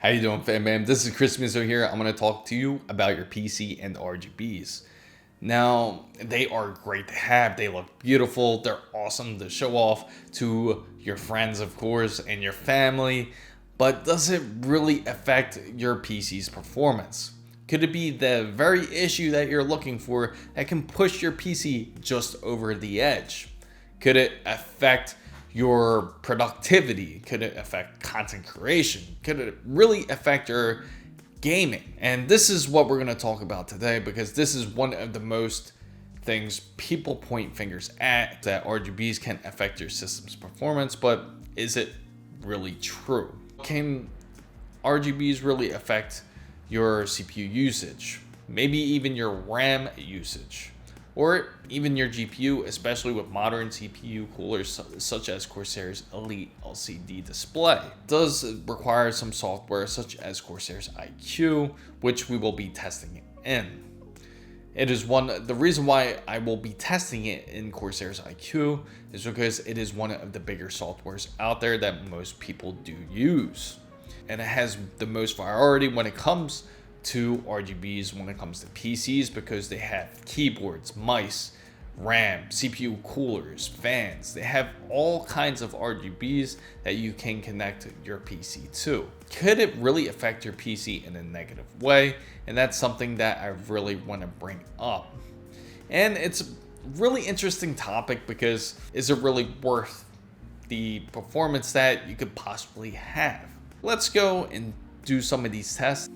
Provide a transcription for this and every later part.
How you doing, fam? This is Chris Mizzo here. I'm going to talk to you about your PC and RGBs. Now, they are great to have. They look beautiful. They're awesome to show off to your friends, of course, and your family. But does it really affect your PC's performance? Could it be the very issue that you're looking for that can push your PC just over the edge? Could it affect your productivity? Could it affect content creation? Could it really affect your gaming? And this is what we're going to talk about today, because this is one of the most things people point fingers at, that RGBs can affect your system's performance. But is it really true? Can RGBs really affect your CPU usage? Maybe even your RAM usage? Or even your GPU, especially with modern CPU coolers such as Corsair's Elite LCD display. It does require some software such as Corsair's ICue, which we will be testing in. The reason why I will be testing it in Corsair's ICue is because it is one of the bigger softwares out there that most people do use. And it has the most priority when it comes to RGBs, when it comes to PCs, because they have keyboards, mice, RAM, CPU coolers, fans. They have all kinds of RGBs that you can connect your PC to. Could it really affect your PC in a negative way? And that's something that I really want to bring up. And it's a really interesting topic, because is it really worth the performance that you could possibly have? Let's go and do some of these tests.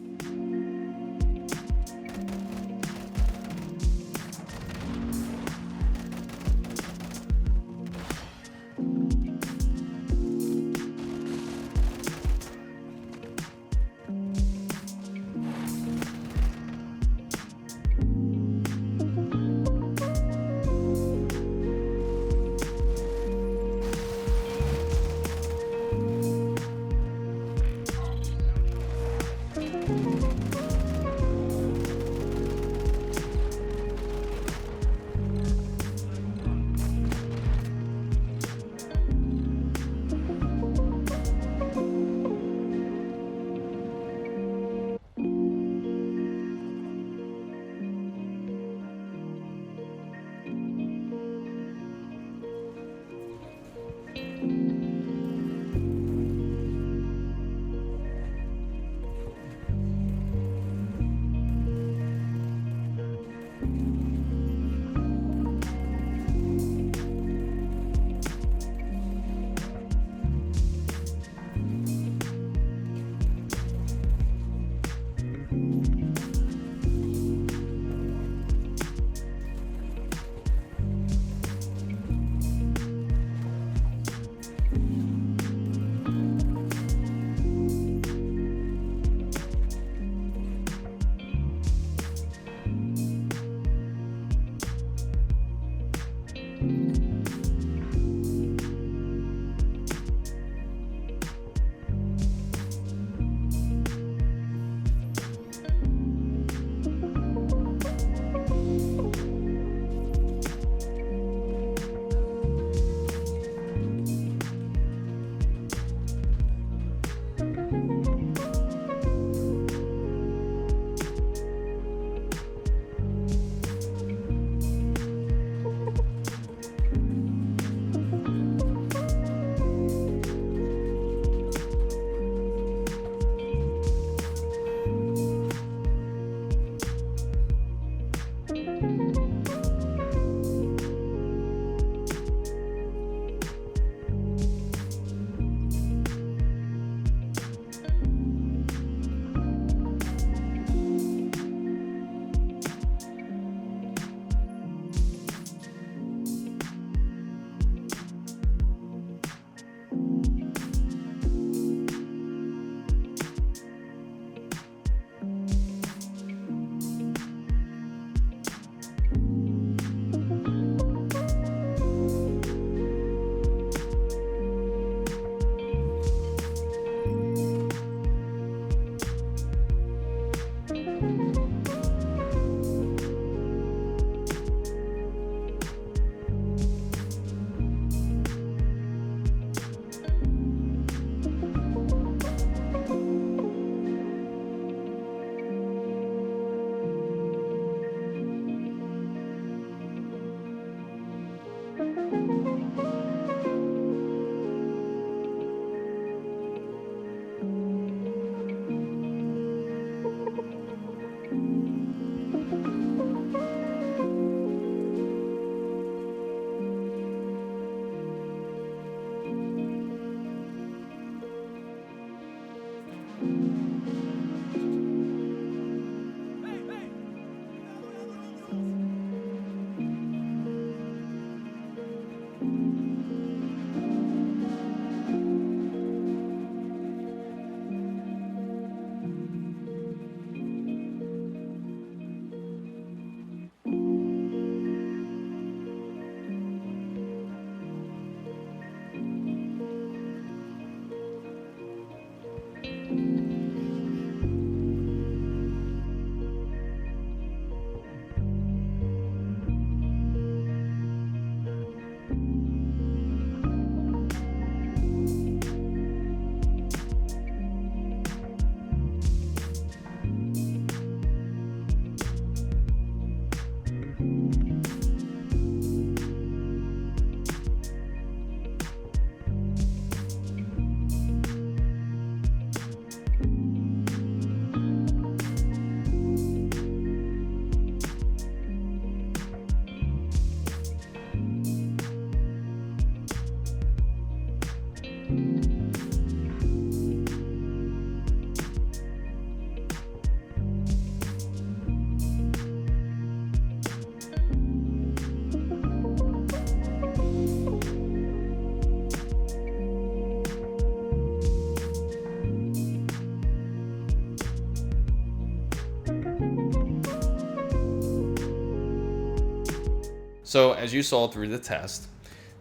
So as you saw through the test,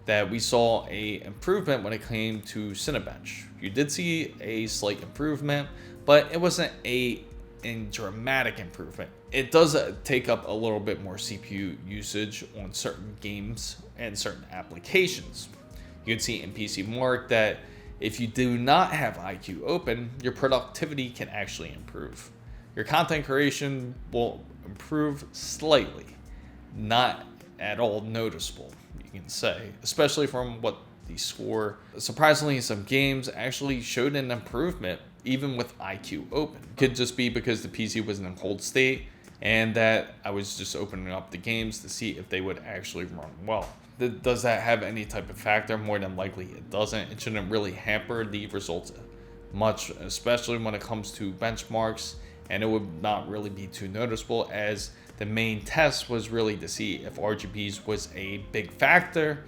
that we saw a improvement when it came to Cinebench. You did see a slight improvement, but it wasn't a dramatic improvement. It does take up a little bit more CPU usage on certain games and certain applications. You can see in PC Mark that if you do not have ICue open, your productivity can actually improve. Your content creation will improve slightly, not at all noticeable, you can say, especially from what the score. Surprisingly, some games actually showed an improvement even with ICue open. Could just be because the PC was in a cold state and that I was just opening up the games to see if they would actually run well. Does that have any type of factor? More than likely it doesn't. It shouldn't really hamper the results much, especially when it comes to benchmarks, and it would not really be too noticeable, as the main test was really to see if RGBs was a big factor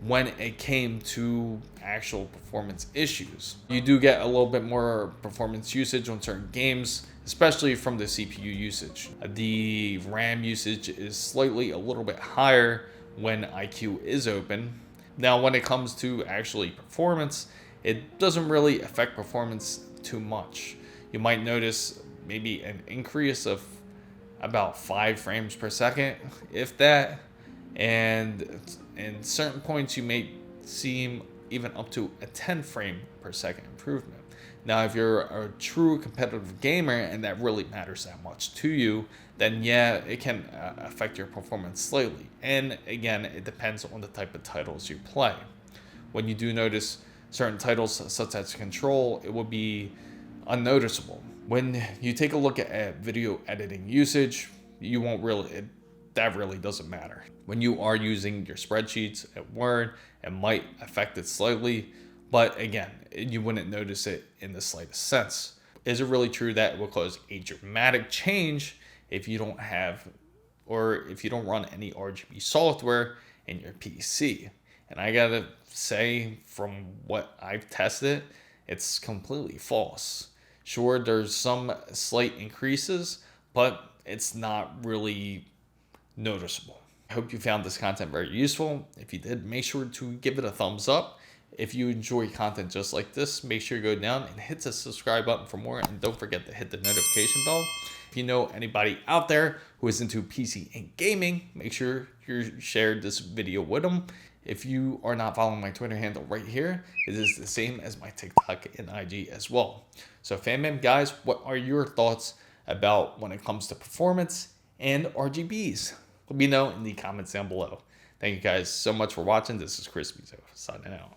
when it came to actual performance issues. You do get a little bit more performance usage on certain games, especially from the CPU usage. The RAM usage is slightly a little bit higher when ICue is open. Now, when it comes to actually performance, it doesn't really affect performance too much. You might notice maybe an increase of about 5 frames per second, if that, and in certain points you may see even up to a 10 frame per second improvement. Now, if you're a true competitive gamer and that really matters that much to you, then yeah, it can affect your performance slightly. And again, it depends on the type of titles you play. When you do notice certain titles such as Control, it will be unnoticeable. When you take a look at video editing usage, you won't really, that really doesn't matter. When you are using your spreadsheets at Word, it might affect it slightly, but again, you wouldn't notice it in the slightest sense. Is it really true that it will cause a dramatic change if you don't have, or if you don't run any RGB software in your PC? And I gotta say, from what I've tested, it's completely false. Sure, there's some slight increases, but it's not really noticeable. I hope you found this content very useful. If you did, make sure to give it a thumbs up. If you enjoy content just like this, make sure you go down and hit the subscribe button for more, and don't forget to hit the notification bell. If you know anybody out there who is into PC and gaming, make sure you share this video with them. If you are not following my Twitter handle right here, it is the same as my TikTok and IG as well. So fam guys, what are your thoughts about when it comes to performance and RGBs? Let me know in the comments down below. Thank you guys so much for watching. This is Chris Mizo signing out.